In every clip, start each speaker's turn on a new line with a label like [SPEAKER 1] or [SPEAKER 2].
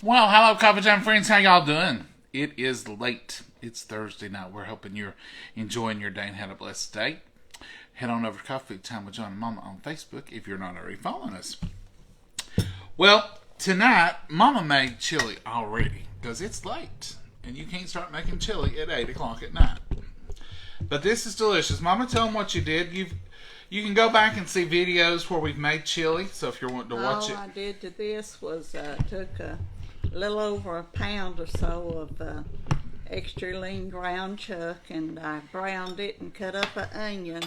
[SPEAKER 1] Well, hello, Coffee Time friends. How y'all doing? It is late. It's Thursday night. We're hoping you're enjoying your day and had a blessed day. Head on over to Coffee Time with John and Momma on Facebook if you're not already following us. Well, tonight, Mama made chili already because it's late. And you can't start making chili at 8 o'clock at night. But this is delicious. Mama, tell them what you did. You can go back and see videos where we've made chili. So if you're wanting to watch it.
[SPEAKER 2] All I did to this was took a little over a pound or so of extra lean ground chuck, and I browned it and cut up an onion,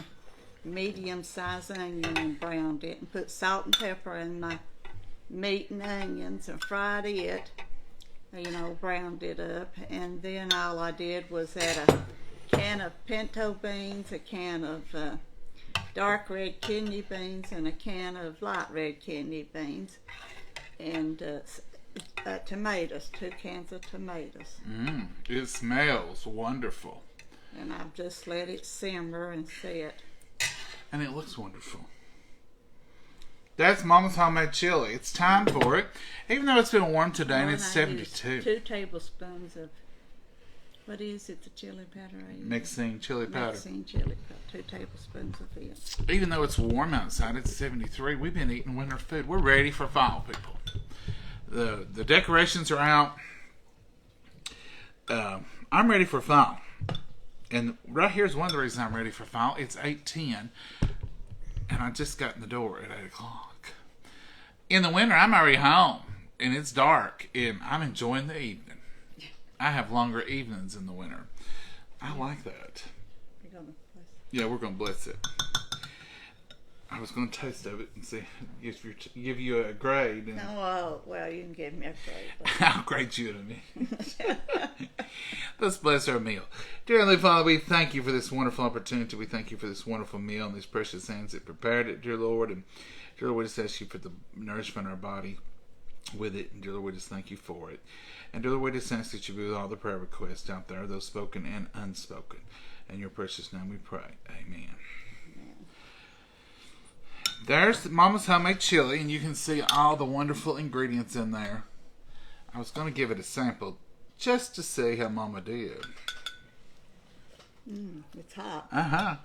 [SPEAKER 2] medium-sized onion, and browned it and put salt and pepper in my meat and onions and fried it. Browned it up, and then all I did was add a can of pinto beans, a can of dark red kidney beans, and a can of light red kidney beans, and tomatoes, 2 cans of tomatoes.
[SPEAKER 1] It smells wonderful.
[SPEAKER 2] And I've just let it simmer and sit.
[SPEAKER 1] And it looks wonderful. That's Mama's homemade chili. It's time for it. Even though it's been warm today and it's 72.
[SPEAKER 2] 2 tablespoons of, what is it, the chili powder I use?
[SPEAKER 1] Mixing chili powder.
[SPEAKER 2] Mixing chili powder, 2 tablespoons of it.
[SPEAKER 1] Even though it's warm outside, it's 73. We've been eating winter food. We're ready for fall, people. The decorations are out. I'm ready for fall. And right here's one of the reasons I'm ready for fall. It's 8:10. And I just got in the door at 8 o'clock. In the winter, I'm already home. And it's dark. And I'm enjoying the evening. I have longer evenings in the winter. I like that.
[SPEAKER 2] You're gonna bless it.
[SPEAKER 1] Yeah, we're going to bless it. I was going to taste of it and see if give you a grade. And
[SPEAKER 2] Well, you can give me a grade.
[SPEAKER 1] I'll grade you to me. Let's bless our meal. Dear Heavenly Father, we thank you for this wonderful opportunity. We thank you for this wonderful meal and these precious hands that prepared it, dear Lord. And dear Lord, we just ask you for the nourishment of our body with it. And dear Lord, we just thank you for it. And dear Lord, we just ask that you be with all the prayer requests out there, those spoken and unspoken. In your precious name we pray. Amen. There's Mama's homemade chili, and you can see all the wonderful ingredients in there. I was going to give it a sample just to see how Mama did.
[SPEAKER 2] It's hot.
[SPEAKER 1] Uh-huh.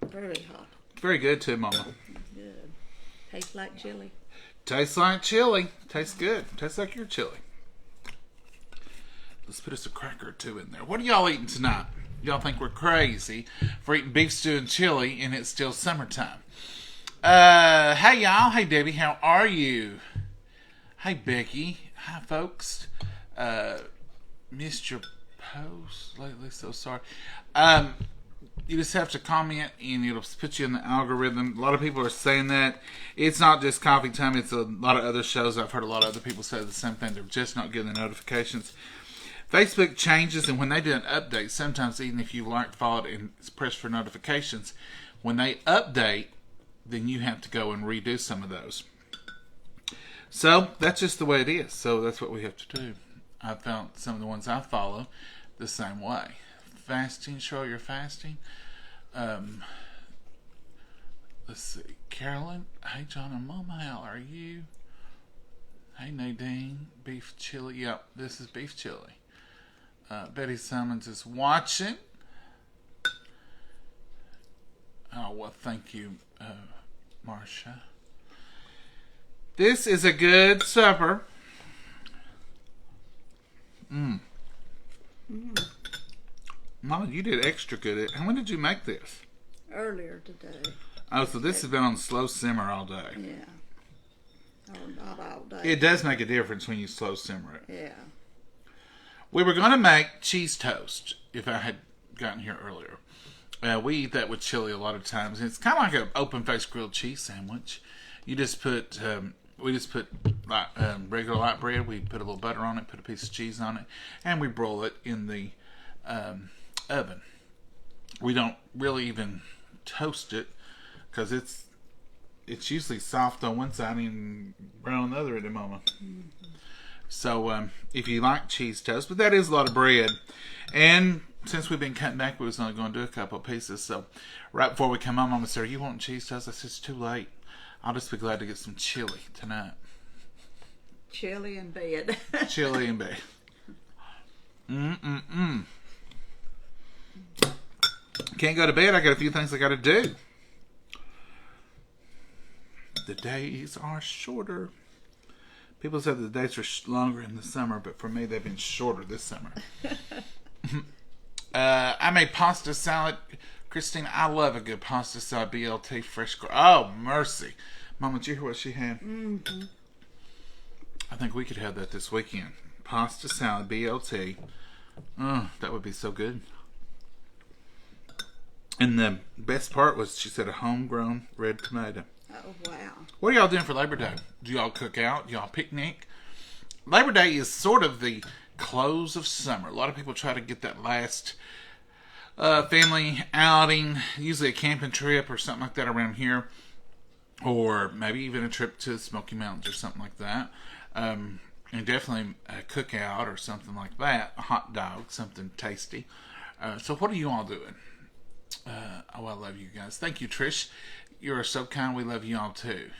[SPEAKER 2] Very hot.
[SPEAKER 1] Very good too, Mama.
[SPEAKER 2] Good. Tastes like chili.
[SPEAKER 1] Tastes like chili. Tastes good. Tastes like your chili. Let's put us a cracker or 2 in there. What are y'all eating tonight? Y'all think we're crazy for eating beef stew and chili, and it's still summertime. Hey y'all. Hey Debbie, how are you? Hey Becky. Hi folks. Missed your post lately, so sorry. You just have to comment and it'll put you in the algorithm. A lot of people are saying that. It's not just Coffee Time, it's a lot of other shows. I've heard a lot of other people say the same thing. They're just not getting the notifications. Facebook changes, and when they do an update, sometimes even if you liked, followed, and pressed for notifications, when they update, then you have to go and redo some of those. So that's just the way it is. So that's what we have to do. I found some of the ones I follow the same way. Fasting, show your fasting. Let's see. Carolyn, hey John and Momma, how are you? Hey Nadine, beef chili. Yep, this is beef chili. Betty Simmons is watching. Oh, well, thank you, Marcia. This is a good supper. Mama, you did extra good. When did you make this?
[SPEAKER 2] Earlier today.
[SPEAKER 1] Oh, so this has been on slow simmer all day.
[SPEAKER 2] Yeah. Oh, not all day.
[SPEAKER 1] It does make a difference when you slow simmer it.
[SPEAKER 2] Yeah.
[SPEAKER 1] We were going to make cheese toast if I had gotten here earlier. We eat that with chili a lot of times. It's kind of like an open-faced grilled cheese sandwich. You just put, we just put regular light bread. We put a little butter on it, put a piece of cheese on it, and we broil it in the oven. We don't really even toast it because it's usually soft on one side and brown on the other at the moment. So if you like cheese toast, but that is a lot of bread. And since we've been cutting back, we was only going to do a couple of pieces. So right before we come home, Mama said, "Are you wanting cheese toast?" I said, "It's too late. I'll just be glad to get some chili tonight."
[SPEAKER 2] Chili in bed.
[SPEAKER 1] Chili in bed. Can't go to bed. I got a few things I got to do. The days are shorter. People said the days are longer in the summer, but for me, they've been shorter this summer. I made pasta salad. Christine, I love a good pasta salad. BLT, fresh. Oh, mercy. Mama, did you hear what she had?
[SPEAKER 2] Mm-hmm.
[SPEAKER 1] I think we could have that this weekend. Pasta salad, BLT. Oh, that would be so good. And the best part was she said a homegrown red tomato.
[SPEAKER 2] Oh, wow.
[SPEAKER 1] What are y'all doing for Labor Day? Do y'all cook out? Do y'all picnic? Labor Day is sort of the close of summer. A lot of people try to get that last family outing, usually a camping trip or something like that around here. Or maybe even a trip to the Smoky Mountains or something like that. And definitely a cookout or something like that. A hot dog, something tasty. So what are you all doing? Oh, I love you guys. Thank you, Trish. You are so kind. We love you all too.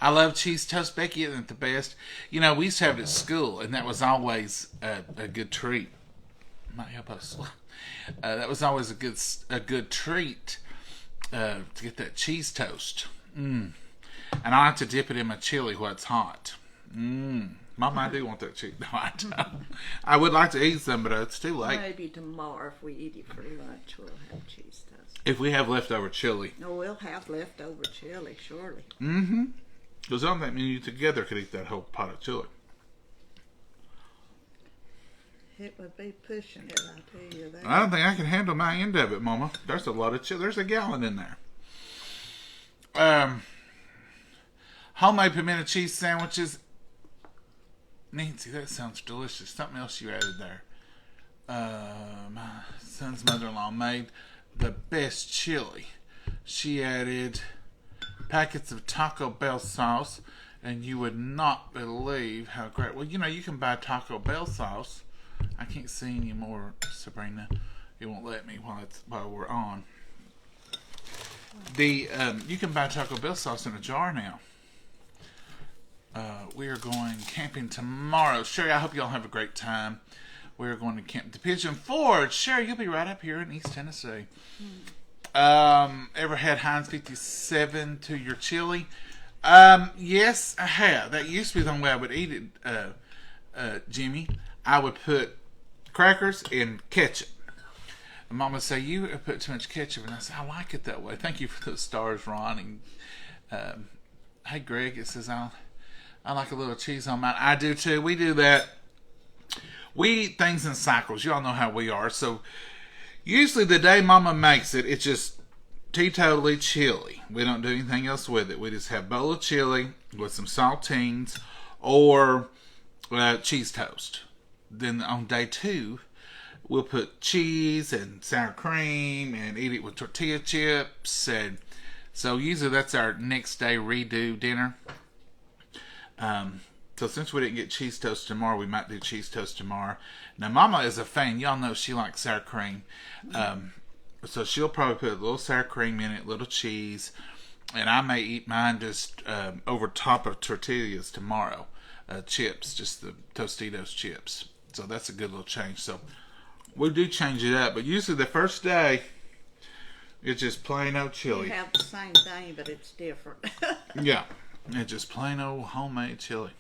[SPEAKER 1] I love cheese toast, Becky. Isn't it the best? You know, we used to have it at school, and that was always a good treat. Might help us. That was always a good treat to get that cheese toast. And I like to dip it in my chili while it's hot. Mama, I do want that cheese. No, I don't. I would like to eat some, but it's too late.
[SPEAKER 2] Maybe tomorrow, if we eat it for lunch, we'll have cheese toast.
[SPEAKER 1] If we have leftover chili.
[SPEAKER 2] No, we'll have leftover chili, surely.
[SPEAKER 1] Because I don't think me and you together could eat that whole pot of chili.
[SPEAKER 2] It would be pushing it, I tell you that.
[SPEAKER 1] I don't think I can handle my end of it, Mama. There's a lot of chili. There's a gallon in there. Homemade pimento cheese sandwiches. Nancy, that sounds delicious. Something else you added there. My son's mother-in-law made the best chili. She added packets of Taco Bell sauce, and you would not believe how great. Well, you know, you can buy Taco Bell sauce. I can't see anymore, Sabrina. It won't let me while we're on. You can buy Taco Bell sauce in a jar now. We are going camping tomorrow. Sherry, I hope y'all have a great time. We're going to camp the Pigeon Forge. Sherry, you'll be right up here in East Tennessee. Ever had Heinz 57 to your chili? Yes, I have. That used to be the only way I would eat it, Jimmy. I would put crackers and ketchup. And Mama would say, you put too much ketchup. And I said, I like it that way. Thank you for those stars, Ron. And hey, Greg, it says, I like a little cheese on mine. I do too. We do that. We eat things in cycles. Y'all know how we are. So usually the day Mama makes it, it's just teetotally chili. We don't do anything else with it. We just have a bowl of chili with some saltines or cheese toast. Then on day 2, we'll put cheese and sour cream and eat it with tortilla chips. And so usually that's our next day redo dinner. So since we didn't get cheese toast tomorrow, we might do cheese toast tomorrow. Now, Mama is a fan. Y'all know she likes sour cream. So she'll probably put a little sour cream in it, a little cheese. And I may eat mine just over top of tortillas tomorrow. Chips, just the Tostitos chips. So that's a good little change. So we do change it up. But usually the first day, it's just plain old chili.
[SPEAKER 2] You have the same thing, but it's different.
[SPEAKER 1] Yeah. It's just plain old homemade chili.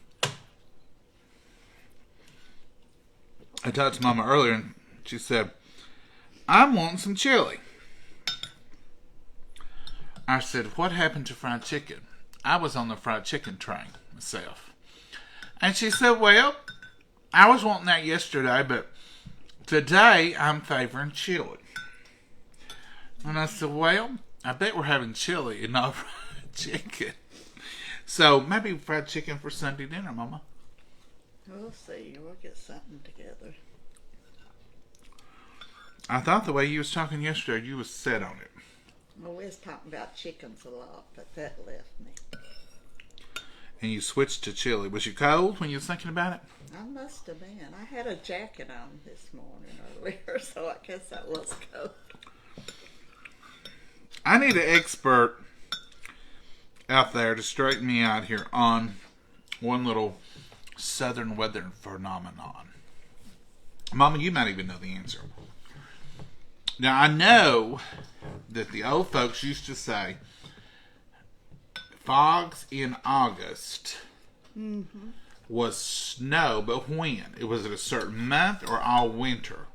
[SPEAKER 1] I talked to Mama earlier, and she said, I'm wanting some chili. I said, what happened to fried chicken? I was on the fried chicken train myself. And she said, well, I was wanting that yesterday, but today I'm favoring chili. And I said, well, I bet we're having chili and not fried chicken. So maybe fried chicken for Sunday dinner, Mama.
[SPEAKER 2] We'll see. We'll get something together.
[SPEAKER 1] I thought the way you was talking yesterday, you was set on it.
[SPEAKER 2] Well, we was talking about chickens a lot, but that left me.
[SPEAKER 1] And you switched to chili. Was you cold when you was thinking about it?
[SPEAKER 2] I must have been. I had a jacket on this morning earlier, so I guess I was cold.
[SPEAKER 1] I need an expert out there to straighten me out here on one little southern weather phenomenon? Mama, you might even know the answer. Now, I know that the old folks used to say fogs in August was snow, but when? It was at a certain month or all winter?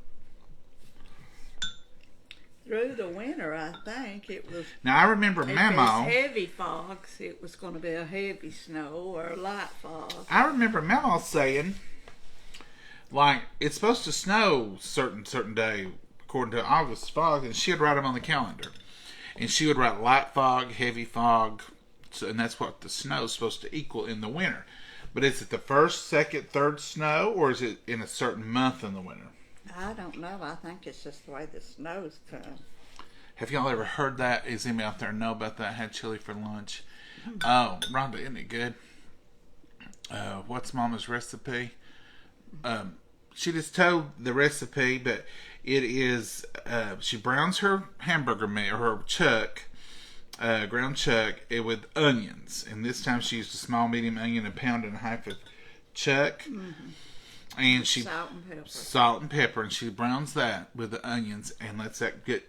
[SPEAKER 2] Through the winter, I think it was.
[SPEAKER 1] Now, I remember
[SPEAKER 2] If
[SPEAKER 1] Mama.
[SPEAKER 2] it's heavy fogs, it was going to be a heavy snow or a light fog.
[SPEAKER 1] I remember Mama saying, like, it's supposed to snow certain day according to August fog, and she'd write them on the calendar. And she would write light fog, heavy fog, and that's what the snow is supposed to equal in the winter. But is it the first, second, third snow, or is it in a certain month in the winter?
[SPEAKER 2] I don't know. I think it's just the way the snow's come.
[SPEAKER 1] Have y'all ever heard that? Is anybody out there know about that? I had chili for lunch. Oh, Rhonda, isn't it good? What's Mama's recipe? She just told the recipe, but it is, she browns her hamburger meat, or her chuck, ground chuck, with onions. And this time she used a small, medium onion, a pound and a half of chuck. And she salt and pepper, and she browns that with the onions and lets that get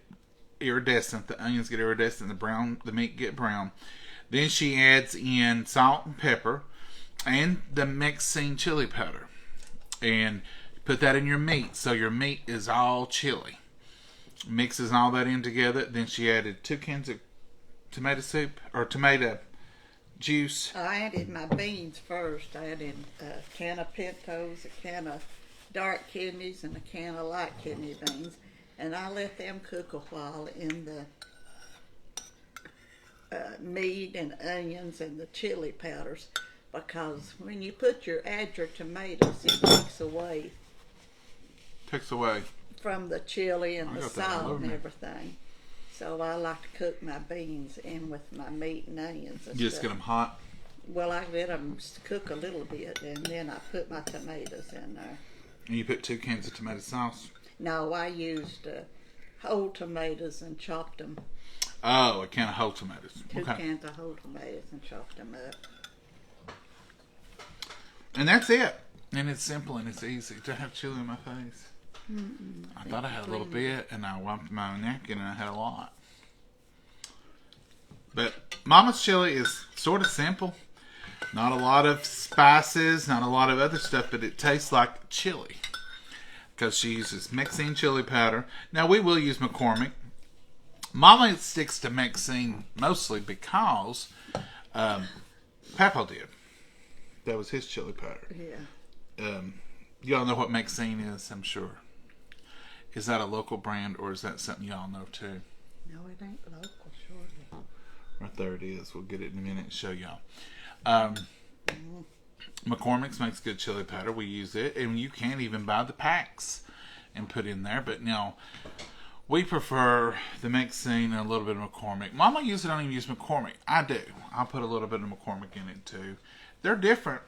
[SPEAKER 1] iridescent. The onions get iridescent, the meat get brown. Then she adds in salt and pepper and the mixing chili powder, and put that in your meat, so your meat is all chili. Mixes all that in together. Then she added 2 cans of tomato soup or tomato juice.
[SPEAKER 2] I added my beans first. I added a can of pintos, a can of dark kidneys, and a can of light kidney beans. And I let them cook a while in the meat and onions and the chili powders, because when you add your tomatoes, it takes away from the chili and the salt and everything. So I like to cook my beans in with my meat and onions and
[SPEAKER 1] You just get them hot?
[SPEAKER 2] Well, I let them cook a little bit, and then I put my tomatoes in there.
[SPEAKER 1] And you put 2 cans of tomato sauce?
[SPEAKER 2] No, I used whole tomatoes and chopped them.
[SPEAKER 1] Oh, a can of whole tomatoes.
[SPEAKER 2] 2 cans of whole tomatoes and chopped them up.
[SPEAKER 1] And that's it. And it's simple and it's easy. To have chili in my face. I thought I had a little bit, and I wiped my napkin, and I had a lot. But Mama's chili is sort of simple. Not a lot of spices, not a lot of other stuff, but it tastes like chili. Because she uses mixing chili powder. Now, we will use McCormick. Mama sticks to mixing mostly because Papa did. That was his chili powder.
[SPEAKER 2] Yeah.
[SPEAKER 1] Y'all know what mixing is, I'm sure. Is that a local brand, or is that something y'all know too?
[SPEAKER 2] No, it ain't local, surely.
[SPEAKER 1] Right there it is. We'll get it in a minute and show y'all. McCormick's makes good chili powder. We use it, and you can even buy the packs and put in there. But no, we prefer the mixing and a little bit of McCormick. Mama usually don't even use McCormick. I do. I'll put a little bit of McCormick in it too. They're different.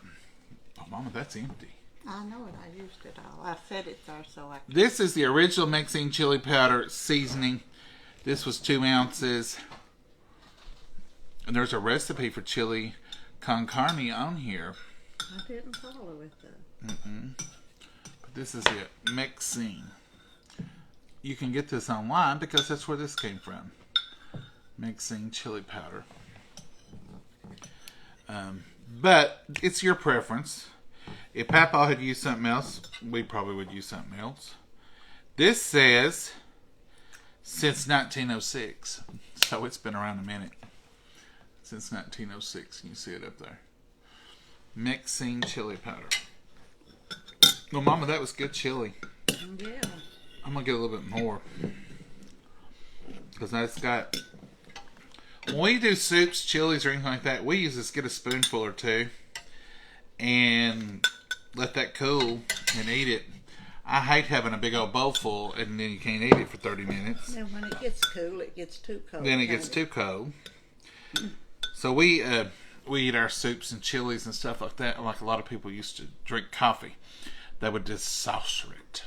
[SPEAKER 1] Oh, Mama, that's empty.
[SPEAKER 2] I know it. I used it all. I set it there so I could.
[SPEAKER 1] This is the original mixing chili powder seasoning. This was 2 ounces. And there's a recipe for chili con carne on here.
[SPEAKER 2] I didn't follow it though.
[SPEAKER 1] But this is it. Mixing. You can get this online because that's where this came from. Mixing chili powder. But it's your preference. If Papa had used something else, we probably would use something else. This says since 1906. So it's been around a minute. Since 1906. You see it up there. Mixing chili powder. Well, Mama, that was good chili.
[SPEAKER 2] Yeah.
[SPEAKER 1] I'm going to get a little bit more. Because that's got... When we do soups, chilies, or anything like that, we usually just get a spoonful or two. And let that cool and eat it. I hate having a big old bowl full and then you can't eat it for 30 minutes.
[SPEAKER 2] And when it gets cool, it gets too cold.
[SPEAKER 1] Then it gets too cold. So we eat our soups and chilies and stuff like that like a lot of people used to drink coffee. They would just saucer it.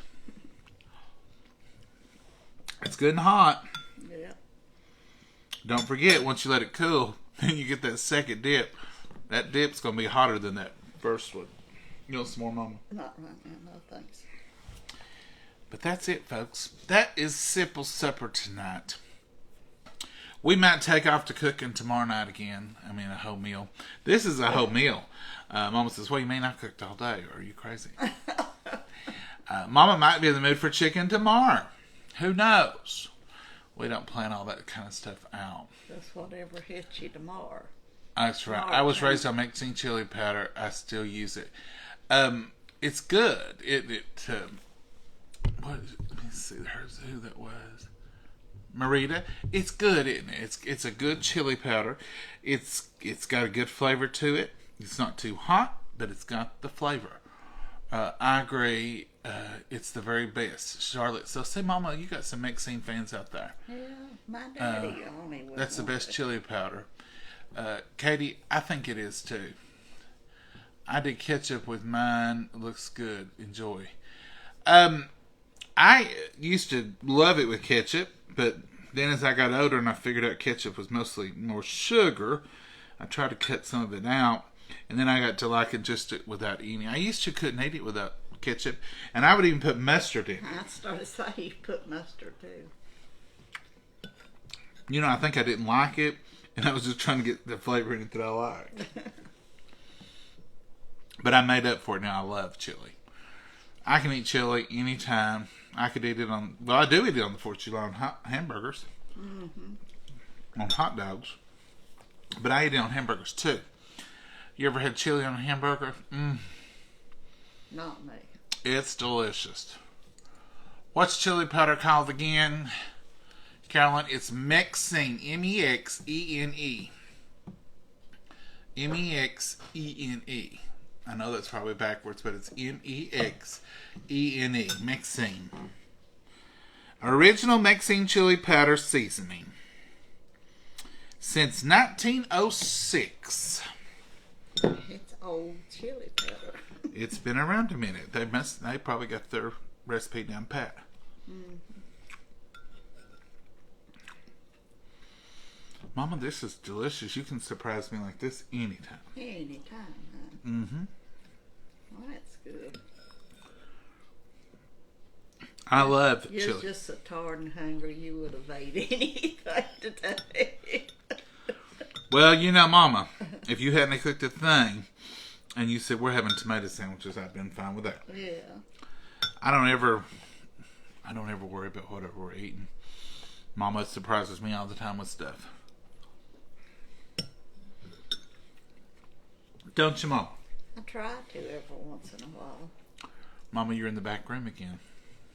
[SPEAKER 1] It's good and hot.
[SPEAKER 2] Yeah.
[SPEAKER 1] Don't forget, once you let it cool, then you get that second dip. That dip's going to be hotter than that first one. You want some more, Mama?
[SPEAKER 2] Not right now, no thanks.
[SPEAKER 1] But that's it, folks. That is Simple Supper tonight. We might take off to cooking tomorrow night again. I mean, a whole meal. This is a whole meal. Mama says, what do you mean I cooked all day? Are you crazy? Mama might be in the mood for chicken tomorrow. Who knows? We don't plan all that kind of stuff out.
[SPEAKER 2] Just whatever hits you tomorrow.
[SPEAKER 1] That's right. I was raised on mixing chili powder. I still use it. It's good. What is it? Let me see. There's who that was. Marita. It's good, isn't it? It's a good chili powder. It's got a good flavor to it. It's not too hot, but it's got the flavor. I agree. It's the very best. Charlotte, so say, Mama, you got some Mexican fans out there.
[SPEAKER 2] Yeah, my daddy only was.
[SPEAKER 1] That's the best chili powder. Katie, I think it is too. I did ketchup with mine. It looks good. Enjoy. I used to love it with ketchup, but then as I got older and I figured out ketchup was mostly more sugar, I tried to cut some of it out, and then I got to like it just without eating. I used to couldn't eat it without ketchup, and I would even put mustard in it.
[SPEAKER 2] I started saying you put mustard too.
[SPEAKER 1] You know, I think I didn't like it, and I was just trying to get the flavor in it that I liked. But I made up for it now. I love chili. I can eat chili anytime. I could eat it on, well, I do eat it on the 4th of July on hamburgers. Mm-hmm. On hot dogs. But I eat it on hamburgers too. You ever had chili on a hamburger?
[SPEAKER 2] Not me.
[SPEAKER 1] It's delicious. What's chili powder called again, Carolyn? It's Mexene. M-E-X-E-N-E. M-E-X-E-N-E. I know that's probably backwards, but it's M-E-X-E-N-E. Mexene. Original Mexene chili powder seasoning. Since 1906.
[SPEAKER 2] It's old chili powder.
[SPEAKER 1] It's been around a minute. They probably got their recipe down pat. Mm-hmm. Mama, this is delicious. You can surprise me like this anytime.
[SPEAKER 2] Anytime, huh?
[SPEAKER 1] Mm-hmm.
[SPEAKER 2] Well, that's good.
[SPEAKER 1] I love
[SPEAKER 2] You're
[SPEAKER 1] chili.
[SPEAKER 2] Just so tired and hungry, you would have ate anything today.
[SPEAKER 1] Well, you know, Mama, if you hadn't cooked a thing and you said we're having tomato sandwiches, I'd been fine with that.
[SPEAKER 2] Yeah.
[SPEAKER 1] I don't ever worry about whatever we're eating. Mama surprises me all the time with stuff. Don't you, Mama?
[SPEAKER 2] I try to every once in a while.
[SPEAKER 1] Mama, you're in the back room again.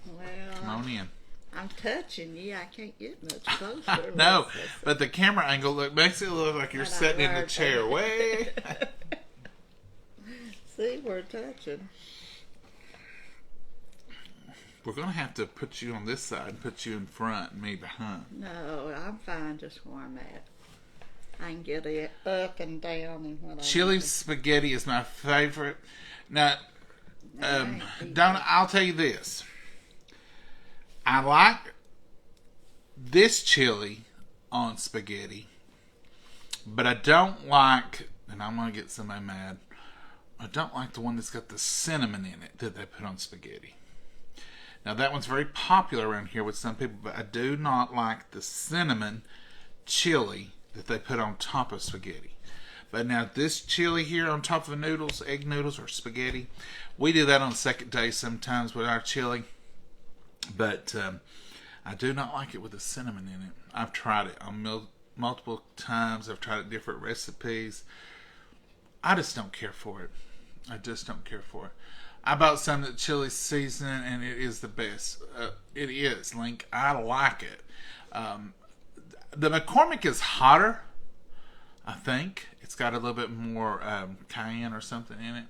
[SPEAKER 2] Well,
[SPEAKER 1] come on in.
[SPEAKER 2] I'm touching you. I can't get much closer.
[SPEAKER 1] No, but the camera angle makes it look like you're sitting in the chair way.
[SPEAKER 2] See, we're touching.
[SPEAKER 1] We're going to have to put you on this side and put you in front and me behind.
[SPEAKER 2] No, I'm fine just where I'm at. I can get it up and down and what
[SPEAKER 1] Chili spaghetti is my favorite. Now, I'll tell you this. I like this chili on spaghetti, but I don't like, and I'm going to get somebody mad, I don't like the one that's got the cinnamon in it that they put on spaghetti. Now, that one's very popular around here with some people, but I do not like the cinnamon chili that they put on top of spaghetti. But now, this chili here on top of noodles, egg noodles or spaghetti, we do that on the second day sometimes with our chili. But I do not like it with the cinnamon in it. I've tried it on multiple times. I've tried it different recipes. I just don't care for it. I just don't care for it. I bought some of the chili seasoning, and it is the best. It is, Link. I like it. The McCormick is hotter, I think. It's got a little bit more cayenne or something in it.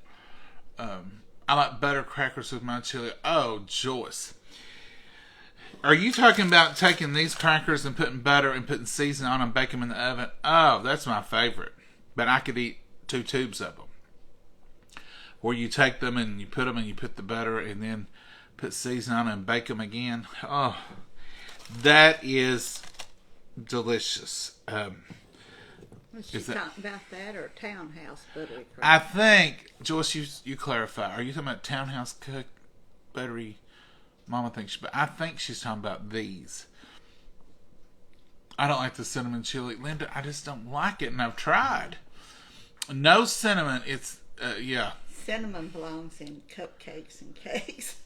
[SPEAKER 1] I like butter crackers with my chili. Oh, Joyce. Are you talking about taking these crackers and putting butter and putting seasoning on them and bake them in the oven? Oh, that's my favorite. But I could eat 2 tubes of them. Where you take them and you put them and you put the butter and then put seasoning on them and bake them again. Oh, that is delicious.
[SPEAKER 2] Was she talking about that or townhouse buttery crock?
[SPEAKER 1] I think, Joyce, you clarify. Are you talking about townhouse cook buttery? Mama thinks, but I think she's talking about these. I don't like the cinnamon chili, Linda. I just don't like it, and I've tried. No cinnamon. It's yeah.
[SPEAKER 2] Cinnamon belongs in cupcakes and cakes.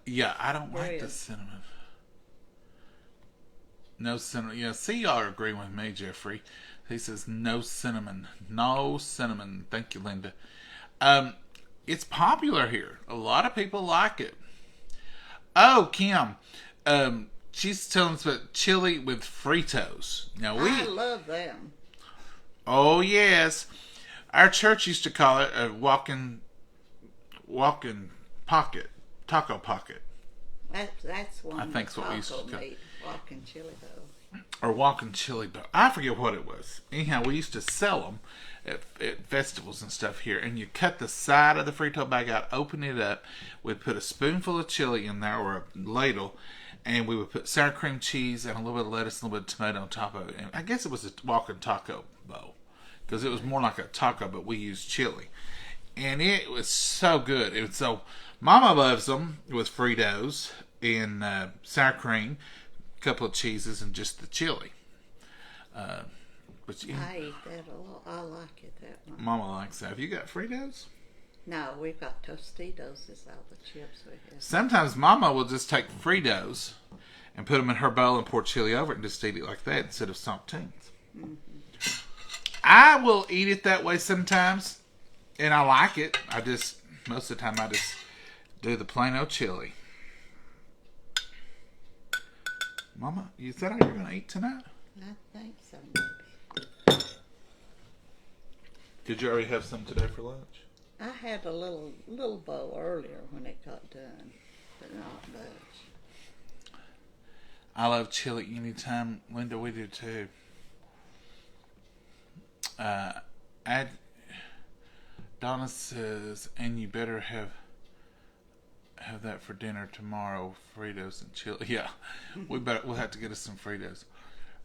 [SPEAKER 1] Yeah, I don't like the cinnamon. No cinnamon. Yeah, see, y'all are agreeing with me, Jeffrey. He says no cinnamon. No cinnamon. Thank you, Linda. It's popular here. A lot of people like it. Oh, Kim. She's telling us about chili with Fritos. Now
[SPEAKER 2] I love them.
[SPEAKER 1] Oh yes, our church used to call it a walking pocket, taco pocket.
[SPEAKER 2] That's one.
[SPEAKER 1] I think's what we used to call it.
[SPEAKER 2] Walking chili bowl.
[SPEAKER 1] Or walking chili bowl. I forget what it was. Anyhow, we used to sell them at festivals and stuff here. And you cut the side of the Frito bag out, open it up. We'd put a spoonful of chili in there or a ladle. And we would put sour cream cheese and a little bit of lettuce and a little bit of tomato on top of it. And I guess it was a walking taco bowl. Because it was more like a taco, but we used chili. And it was so good. So, Mama loves them with Fritos and sour cream, a couple of cheeses, and just the chili.
[SPEAKER 2] I eat that a lot. I like it that much.
[SPEAKER 1] Mama likes that. Have you got Fritos?
[SPEAKER 2] No, we've got Tostitos is all the chips we have.
[SPEAKER 1] Sometimes Mama will just take Fritos and put them in her bowl and pour chili over it and just eat it like that instead of saltines. Mm-hmm. I will eat it that way sometimes, and I like it. Most of the time I just do the plain old chili. Mama, you said how you're going to eat tonight?
[SPEAKER 2] I think so, maybe.
[SPEAKER 1] Did you already have some today for lunch?
[SPEAKER 2] I had a little bowl earlier when it got done, but not much.
[SPEAKER 1] I love chili anytime. Linda, we do too. Donna says, and you better have that for dinner tomorrow, Fritos and chili. Yeah, we'll have to get us some Fritos.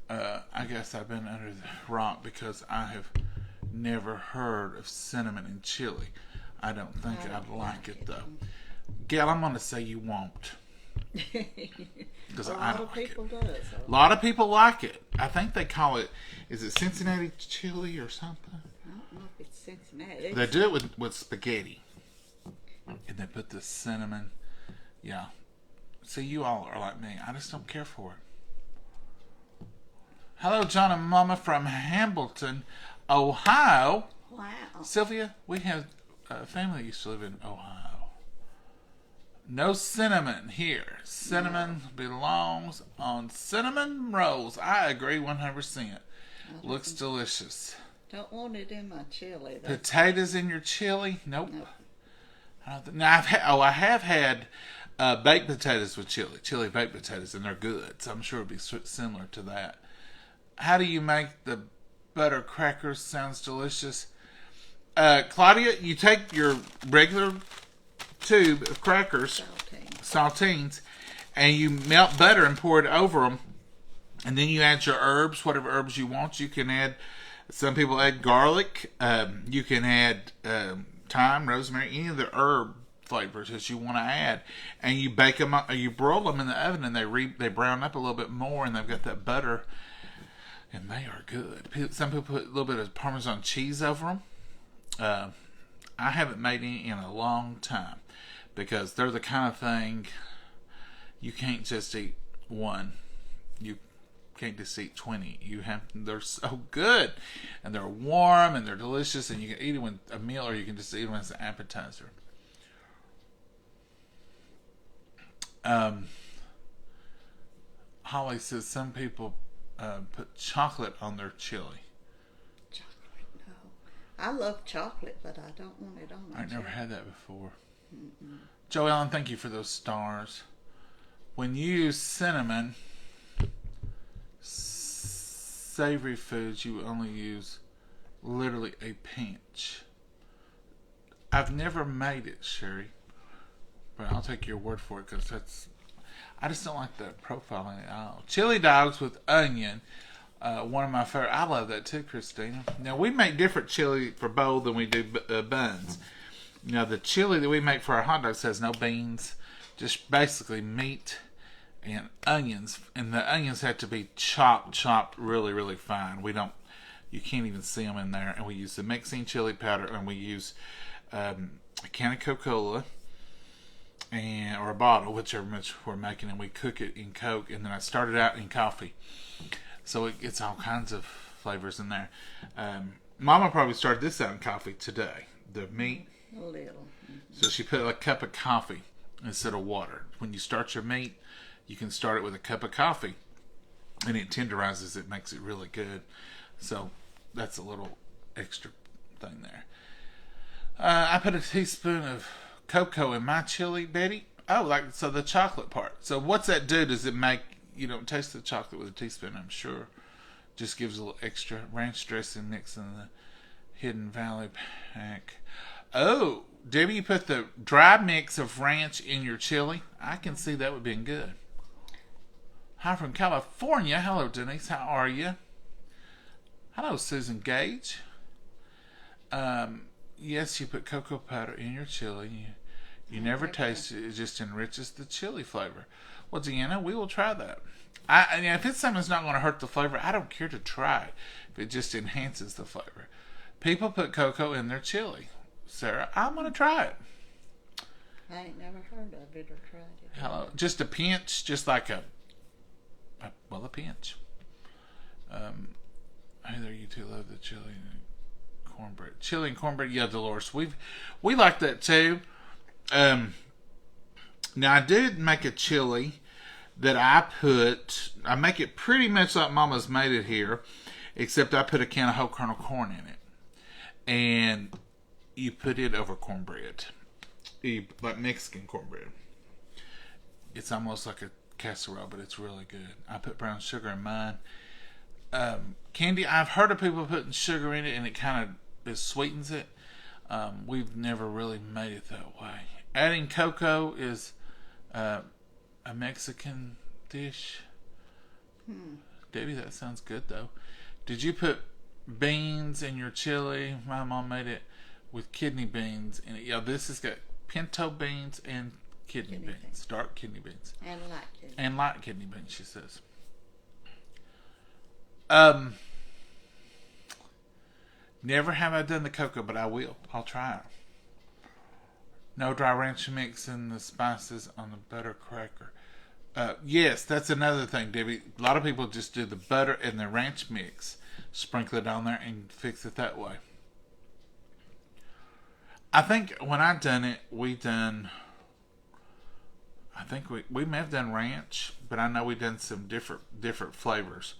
[SPEAKER 1] I guess I've been under the rock because I have never heard of cinnamon and chili. I don't think I'd like it though. Gail, I'm going to say you won't. Because
[SPEAKER 2] a lot of people do.
[SPEAKER 1] A lot of people like it. I think they call it, is it Cincinnati chili or something?
[SPEAKER 2] I don't know if it's Cincinnati.
[SPEAKER 1] They do it with spaghetti. And they put the cinnamon. Yeah. See, you all are like me. I just don't care for it. Hello, John and Momma from Hambleton, Ohio.
[SPEAKER 2] Wow.
[SPEAKER 1] Sylvia, we have a family that used to live in Ohio. No cinnamon here. Cinnamon belongs on cinnamon rolls. I agree 100%. Looks delicious.
[SPEAKER 2] Don't want it in my chili.
[SPEAKER 1] Potatoes in your chili? Nope. I don't think. Now I have had baked potatoes with chili baked potatoes, and they're good. So I'm sure it'll be similar to that. How do you make the butter crackers? Sounds delicious. Claudia, you take your regular tube of crackers, saltines, and you melt butter and pour it over them, and then you add your herbs, whatever herbs you want. You can add, some people add garlic, you can add thyme, rosemary, any of the herb flavors that you want to add, and you bake them up, you broil them in the oven, and they brown up a little bit more, and they've got that butter, and they are good. Some people put a little bit of Parmesan cheese over them. I haven't made any in a long time because they're the kind of thing you can't just eat one. You can't just eat 20. They're so good, and they're warm and they're delicious, and you can eat them with a meal, or you can just eat them as an appetizer. Holly says some people put chocolate on their chili.
[SPEAKER 2] I love chocolate, but I don't want it on my
[SPEAKER 1] I've never had that before. Mm-mm. Joe Ellen, thank you for those stars. When you use cinnamon, savory foods, you only use literally a pinch. I've never made it, Sherry, but I'll take your word for it because I just don't like the profiling at all. Chili dogs with onion One of my favorite. I love that too, Christina. Now, we make different chili for bowl than we do buns. Now, the chili that we make for our hot dogs has no beans, just basically meat and onions. And the onions have to be chopped really, really fine. You can't even see them in there. And we use the mixing chili powder, and we use a can of Coca-Cola or a bottle, whichever much we're making, and we cook it in Coke. And then I started out in coffee, so it gets all kinds of flavors in there. Mama probably started this out in coffee today. The meat.
[SPEAKER 2] A little.
[SPEAKER 1] So she put a cup of coffee instead of water. When you start your meat, you can start it with a cup of coffee, and it tenderizes it, makes it really good. So that's a little extra thing there. I put a teaspoon of cocoa in my chili, Betty. Oh, so the chocolate part. So what's that do? Does it make you don't taste the chocolate with a teaspoon? I'm sure. Just gives a little extra ranch dressing mix in the Hidden Valley pack. Oh, Debbie, you put the dry mix of ranch in your chili. I can see that would be good. Hi from California. Hello, Denise. How are you? Hello, Susan Gage. Yes, you put cocoa powder in your chili. You never taste it. It just enriches the chili flavor. Well, Deanna, we will try that. If it's something that's not going to hurt the flavor, I don't care to try it. If it just enhances the flavor. People put cocoa in their chili. Sarah, I'm going to try it.
[SPEAKER 2] I ain't never heard of it or tried it.
[SPEAKER 1] Hello. Just a pinch, just like a pinch. Hey there, you two love the chili and cornbread. Chili and cornbread, yeah, Dolores. We like that too. Now I did make a chili that I make it pretty much like Mama's made it here, except I put a can of whole kernel corn in it. And you put it over cornbread. Like Mexican cornbread. It's almost like a casserole, but it's really good. I put brown sugar in mine. Candy, I've heard of people putting sugar in it and it kind of sweetens it. We've never really made it that way. Adding cocoa is a Mexican dish. Debbie, that sounds good though. Did you put beans in your chili? My mom made it with kidney beans in it. Yeah, this has got pinto beans and kidney beans. Dark kidney beans. And light kidney beans, she says. Never have I done the cocoa, but I will. I'll try it. No dry ranch mix in the spices on the butter cracker. Yes, that's another thing, Debbie. A lot of people just do the butter and the ranch mix, sprinkle it on there, and fix it that way. I think when I done it, we may have done ranch, but I know we done some different flavors,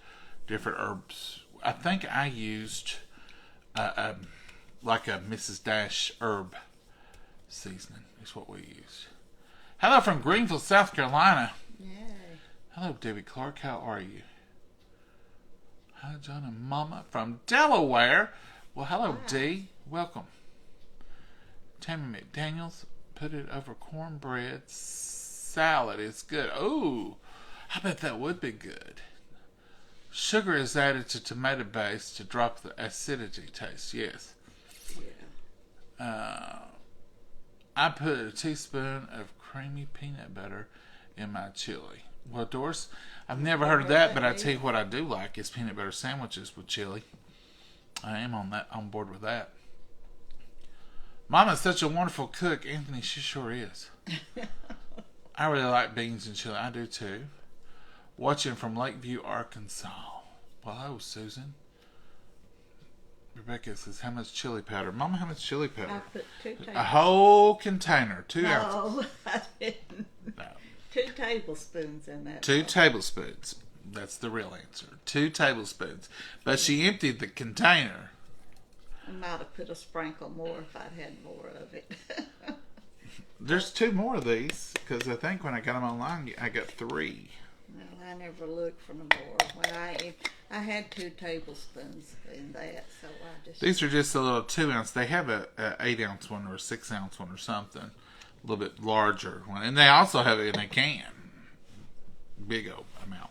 [SPEAKER 1] different herbs. I think I used like a Mrs. Dash herb seasoning is what we used. Hello from Greenville, South Carolina.
[SPEAKER 2] Yay.
[SPEAKER 1] Hello, Debbie Clark. How are you? Hi, John and Momma from Delaware. Well, hello, Dee. Welcome. Tammy McDaniels, put it over cornbread salad. It's good. Oh, I bet that would be good. Sugar is added to tomato base to drop the acidity taste. Yes.
[SPEAKER 2] Yeah.
[SPEAKER 1] I put a teaspoon of creamy peanut butter in my chili. Well, Doris, I've never heard of that, but I tell you what I do like is peanut butter sandwiches with chili. I am on board with that. Mama's such a wonderful cook. Anthony, she sure is. I really like beans and chili. I do too. Watching from Lakeview, Arkansas. Well, hello, Susan. Rebecca says, how much chili powder? Mama, how much chili powder?
[SPEAKER 2] I put 2 tablespoons.
[SPEAKER 1] A whole container, 2 ounces.
[SPEAKER 2] No, I didn't.
[SPEAKER 1] No.
[SPEAKER 2] 2 tablespoons in that.
[SPEAKER 1] 2 tablespoons. That's the real answer. 2 tablespoons. But she emptied the container.
[SPEAKER 2] I might have put a sprinkle more if I'd had more of it.
[SPEAKER 1] There's 2 more of these, because I think when I got them online, I got 3.
[SPEAKER 2] Well, I never looked for no more. Well, I had 2 tablespoons in that, so I just...
[SPEAKER 1] These are just a little 2 ounce. They have a 8 ounce one or a 6 ounce one or something. A little bit larger one. And they also have it in a can. Big old amount.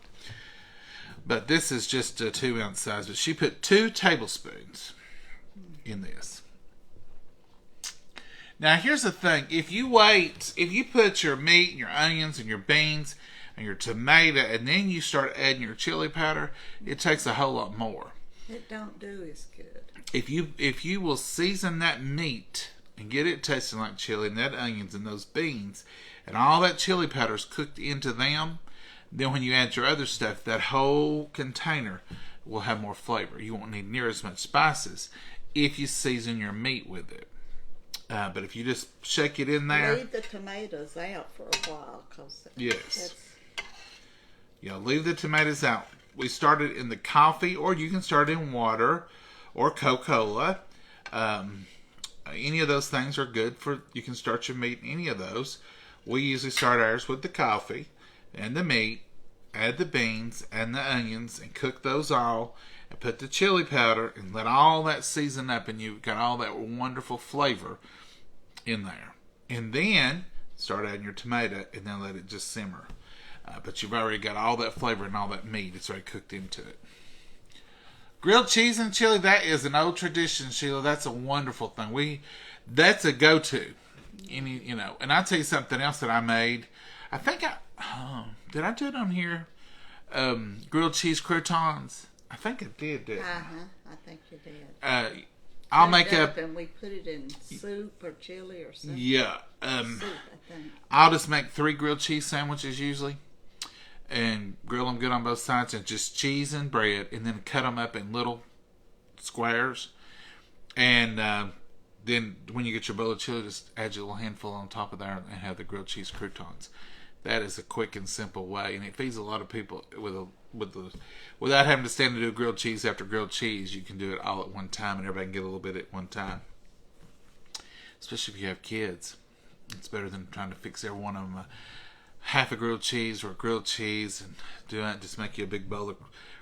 [SPEAKER 1] But this is just a 2-ounce size. But she put 2 tablespoons in this. Now, here's the thing. If you put your meat and your onions and your beans and your tomato, and then you start adding your chili powder, it takes a whole lot more.
[SPEAKER 2] It don't do as good.
[SPEAKER 1] If you will season that meat and get it tasting like chili, and that onions and those beans, and all that chili powder is cooked into them, then when you add your other stuff, that whole container will have more flavor. You won't need near as much spices if you season your meat with it. But if you just shake it in there...
[SPEAKER 2] Leave the tomatoes out for a while.
[SPEAKER 1] Yes. Leave the tomatoes out. We started in the coffee, or you can start in water or Coca-Cola. Any of those things are good for... You can start your meat in any of those. We usually start ours with the coffee and the meat, add the beans and the onions, and cook those all, and put the chili powder, and let all that season up, and you've got all that wonderful flavor in there. And then start adding your tomato, and then let it just simmer. But you've already got all that flavor and all that meat. It's already cooked into it. Grilled cheese and chili, that is an old tradition, Sheila. That's a wonderful thing. That's a go-to. And I'll tell you something else that I made. I think did I do it on here? Grilled cheese croutons. I think I did.
[SPEAKER 2] I think you did.
[SPEAKER 1] I'll make up,
[SPEAKER 2] and we put it in soup or chili or something.
[SPEAKER 1] Yeah.
[SPEAKER 2] Soup, I think.
[SPEAKER 1] I'll just make 3 grilled cheese sandwiches usually, and grill them good on both sides, and just cheese and bread, and then cut them up in little squares. And then when you get your bowl of chili, just add your little handful on top of there and have the grilled cheese croutons. That is a quick and simple way, and it feeds a lot of people without having to stand and do grilled cheese after grilled cheese. You can do it all at one time, and everybody can get a little bit at one time. Especially if you have kids, it's better than trying to fix every one of them half a grilled cheese or a grilled cheese and do it. Just make you a big bowl of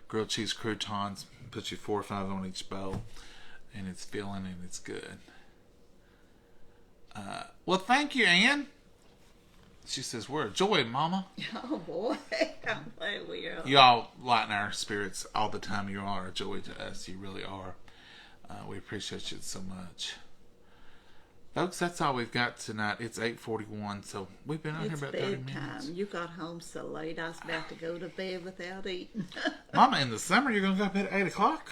[SPEAKER 1] grilled cheese croutons, put you 4 or 5 on each bowl, and it's filling and it's good. Well, thank you, Ann. She says, we're a joy, Mama.
[SPEAKER 2] Oh, boy. I'm glad we are.
[SPEAKER 1] You all lighten our spirits all the time. You are a joy to us. You really are. We appreciate you so much. Folks, that's all we've got tonight. It's 8:41, so we've been out here about 30 minutes.
[SPEAKER 2] You got home so late, I was about to go to bed without eating.
[SPEAKER 1] Mama, in the summer, you're going to go to bed at 8 o'clock?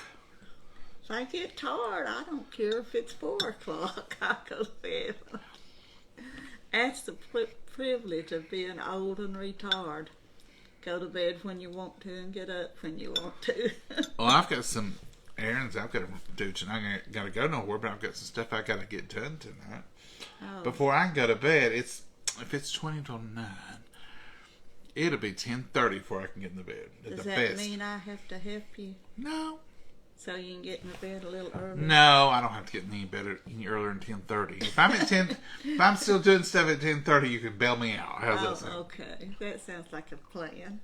[SPEAKER 2] If I get tired, I don't care if it's 4 o'clock. I go to bed. That's the privilege of being old and retired. Go to bed when you want to and get up when you want to.
[SPEAKER 1] Well, I've got some errands I've got to do tonight. I got to go nowhere, but I've got some stuff I got to get done tonight. Oh. Before I can go to bed, if it's 20 till 9, it'll be 10:30 before I can get in the bed.
[SPEAKER 2] Does that mean I have to help you?
[SPEAKER 1] No.
[SPEAKER 2] So you can get in the bed a little early?
[SPEAKER 1] No, I don't have to get any earlier than 10:30. If I'm at 10, if I'm still doing stuff at 10:30, you can bail me out. How's that sound?
[SPEAKER 2] Okay. That sounds like a plan.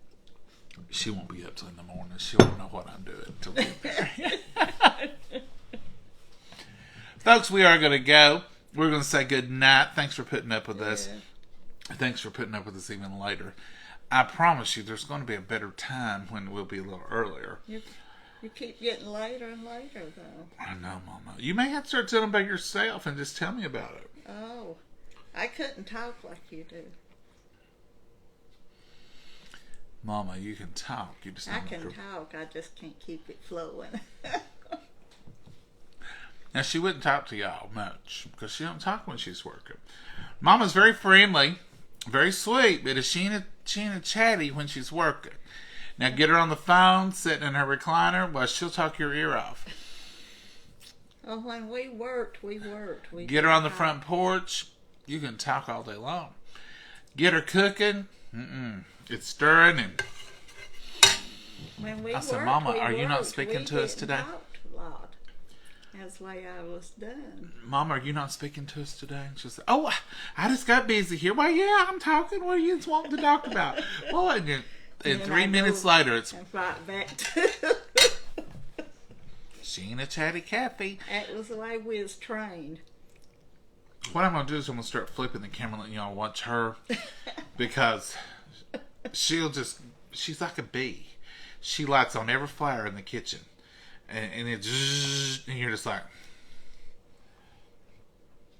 [SPEAKER 1] She won't be up till in the morning. She won't know what I'm doing until we get there. Folks, we are going to go. We're going to say good night. Thanks for putting up with us. Thanks for putting up with us even later. I promise you there's going to be a better time when we'll be a little earlier.
[SPEAKER 2] You keep getting later and later, though.
[SPEAKER 1] I know, Mama. You may have to start telling about yourself and just tell me about it.
[SPEAKER 2] Oh, I couldn't talk like you do.
[SPEAKER 1] Mama, you can talk. You just
[SPEAKER 2] I can talk. I just can't keep it flowing.
[SPEAKER 1] Now, she wouldn't talk to y'all much because she don't talk when she's working. Mama's very friendly, very sweet, but she ain't chatty when she's working. Now, get her on the phone, sitting in her recliner, well, she'll talk your ear off.
[SPEAKER 2] Well, when we worked.
[SPEAKER 1] Get her on the front porch, you can talk all day long. Get her cooking, it's stirring. And
[SPEAKER 2] when we
[SPEAKER 1] I said,
[SPEAKER 2] worked,
[SPEAKER 1] Mama, are you not speaking to us today?
[SPEAKER 2] A lot. That's the way I was done.
[SPEAKER 1] Mama, are you not speaking to us today? And she said, oh, I just got busy here. Well, yeah, I'm talking. What are you wanting to talk about? Well, and 3 minutes later, it's
[SPEAKER 2] right back to
[SPEAKER 1] she ain't a chatty Cathy.
[SPEAKER 2] That was the way we was trained.
[SPEAKER 1] What I'm going to do is I'm going to start flipping the camera and letting y'all watch her because she's like a bee. she lights on every fire in the kitchen. And and you're just like,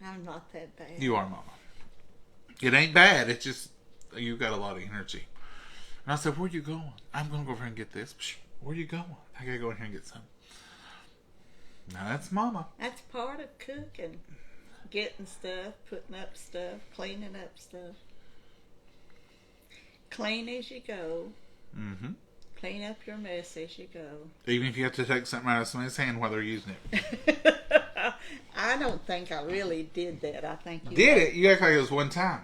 [SPEAKER 2] I'm not that bad.
[SPEAKER 1] you are, Mama. It ain't bad. It's just, you got a lot of energy. And I said, where you going? I'm going to go over here and get this. Where you going? I got to go in here and get some. Now, that's Mama.
[SPEAKER 2] That's part of cooking. Getting stuff, putting up stuff, cleaning up stuff. Clean as you go.
[SPEAKER 1] Mm-hmm.
[SPEAKER 2] Clean up your mess as you go.
[SPEAKER 1] Even if you have to take something out of somebody's hand while they're using it.
[SPEAKER 2] I don't think I really did that. I think you
[SPEAKER 1] did it? You act like it was one time.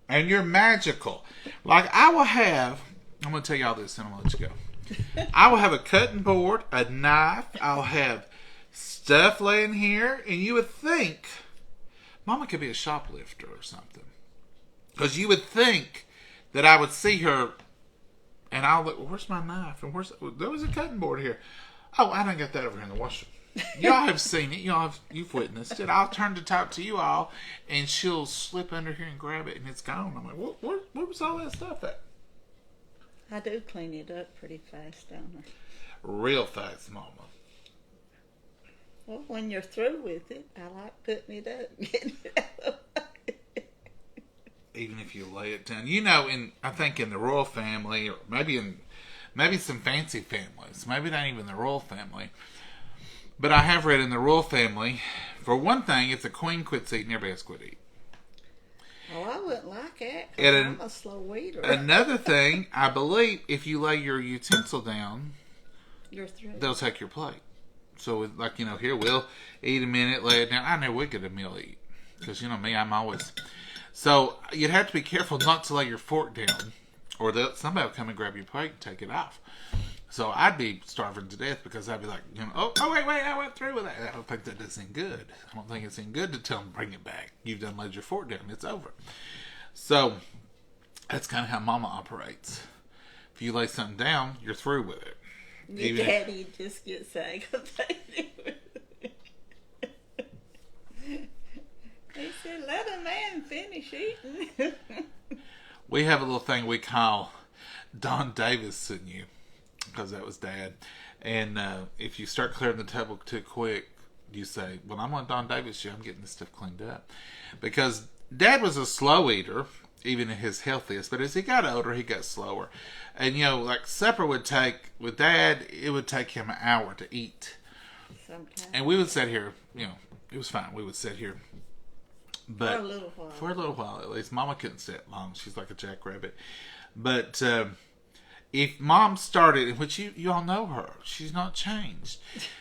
[SPEAKER 1] And you're magical. Like, I will have, I'm going to tell you all this and I'm going to let you go. I will have a cutting board, a knife, I'll have stuff laying here, and you would think Mama could be a shoplifter or something. Because you would think that I would see her and I'll look, where's my knife? And there was a cutting board here. Oh, I done got that over here in the washer. Y'all have seen it. You've witnessed it. I'll turn to talk to you all, and she'll slip under here and grab it, and it's gone. I'm like, where was all that stuff at?
[SPEAKER 2] I do clean it up pretty fast, don't I?
[SPEAKER 1] Real fast, Mama.
[SPEAKER 2] Well, when you're through with it, I like putting it up and getting it out.
[SPEAKER 1] Even if you lay it down. I think in the royal family, or maybe some fancy families, maybe not even the royal family, but I have read in the royal family, for one thing, if the queen quits eating, everybody else quit eating.
[SPEAKER 2] Oh, I wouldn't like that, 'cause I'm a slow eater.
[SPEAKER 1] Another thing, I believe, if you lay your utensil down,
[SPEAKER 2] you're through.
[SPEAKER 1] They'll take your plate. So, like, here, we'll eat a minute, lay it down. I know we get a meal to eat. Because, me, I'm always... So, you'd have to be careful not to lay your fork down, or somebody will come and grab your plate and take it off. So, I'd be starving to death because I'd be like, oh, wait, I went through with that. I don't think that does any good. I don't think it's any good to tell them, bring it back. You've done laid your fork down. It's over. So, that's kind of how Mama operates. If you lay something down, you're through with it.
[SPEAKER 2] Your daddy just gets aggravated. He said, let a man finish eating.
[SPEAKER 1] We have a little thing we call Don Davis in you, because that was Dad. And if you start clearing the table too quick, you say, well, I'm on Don Davis, I'm getting this stuff cleaned up. Because Dad was a slow eater, even at his healthiest, but as he got older, he got slower. And, like supper would take, with Dad, it would take him an hour to eat.
[SPEAKER 2] Sometimes.
[SPEAKER 1] And we would sit here, it was fine. We would sit here. But
[SPEAKER 2] for a little while
[SPEAKER 1] at least. Mama couldn't sit long. She's like a jackrabbit. But if Mom started, which you all know her, she's not changed.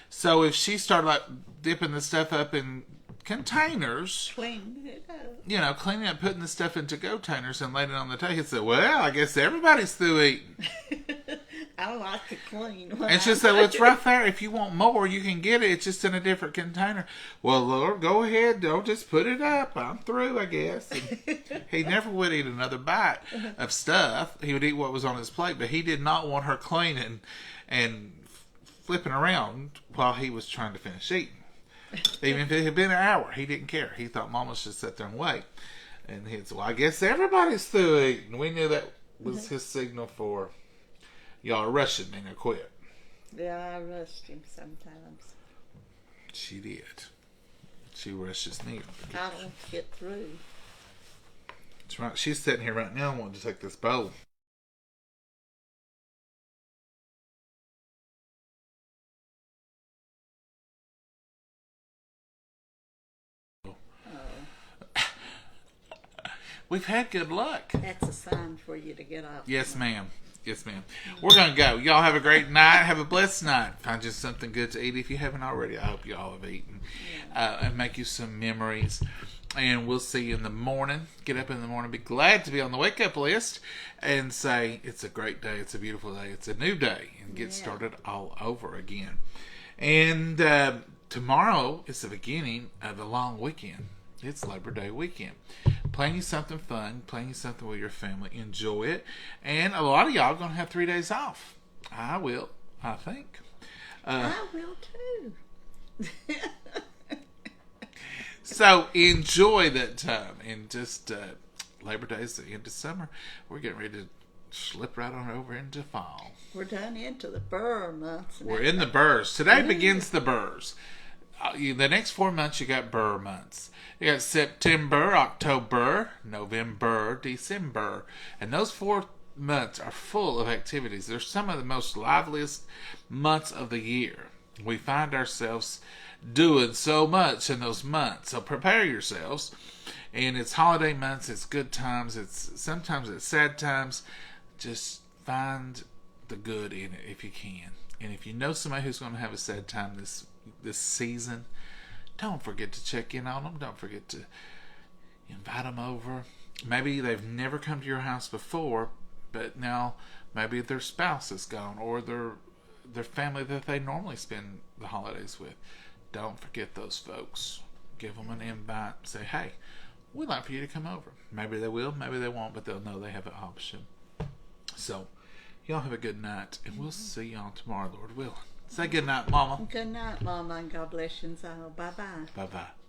[SPEAKER 1] So if she started like dipping the stuff up in containers,
[SPEAKER 2] cleaning it up.
[SPEAKER 1] Cleaning up, putting the stuff into containers and laying it on the table, he'd say, well, I guess everybody's through eating.
[SPEAKER 2] I like to clean.
[SPEAKER 1] And she'd say, well, it's right there. If you want more, you can get it. It's just in a different container. Well, Lord, go ahead. Don't just put it up. I'm through, I guess. And he never would eat another bite of stuff. He would eat what was on his plate, but he did not want her cleaning and flipping around while he was trying to finish eating. Even if it had been an hour, he didn't care. He thought Mama should sit there and wait. And he'd say, well, I guess everybody's through eating. We knew that was his signal for... Y'all are rushing me to quit.
[SPEAKER 2] Yeah, I rushed him sometimes.
[SPEAKER 1] She did. She rushes me.
[SPEAKER 2] I don't get through.
[SPEAKER 1] That's right. She's sitting here right now wanting to take this bowl. We've had good luck.
[SPEAKER 2] That's a sign for you to get up.
[SPEAKER 1] Yes, ma'am. Yes, ma'am. We're going to go. Y'all have a great night. Have a blessed night. Find just something good to eat if you haven't already. I hope y'all have eaten. And make you some memories. And we'll see you in the morning. Get up in the morning. Be glad to be on the wake-up list. And say, it's a great day. It's a beautiful day. It's a new day. And get started all over again. And tomorrow is the beginning of a long weekend. It's Labor Day weekend. Plan you something fun. Plan you something with your family. Enjoy it. And a lot of y'all are going to have 3 days off. I will, I think.
[SPEAKER 2] I will too.
[SPEAKER 1] So enjoy that time. And just Labor Day is the end of summer. We're getting ready to slip right on over into fall.
[SPEAKER 2] We're done into the burr months now.
[SPEAKER 1] We're in the burrs. Today begins the burrs. The next 4 months, you got burr months. You got September, October, November, December. And those 4 months are full of activities. They're some of the most liveliest months of the year. We find ourselves doing so much in those months. So prepare yourselves. And it's holiday months, it's good times, sometimes it's sad times. Just find the good in it if you can. And if you know somebody who's going to have a sad time this season, don't forget to check in on them. Don't forget to invite them over. Maybe they've never come to your house before, but now maybe their spouse is gone, or their family that they normally spend the holidays with. Don't forget those folks. Give them an invite. Say, hey, we'd like for you to come over. Maybe they will, maybe they won't, but they'll know they have an option. So, y'all have a good night, and we'll see y'all tomorrow, Lord willing. Say good night, Mama.
[SPEAKER 2] Good night, Mama, and God bless you all. Bye-bye.
[SPEAKER 1] Bye-bye.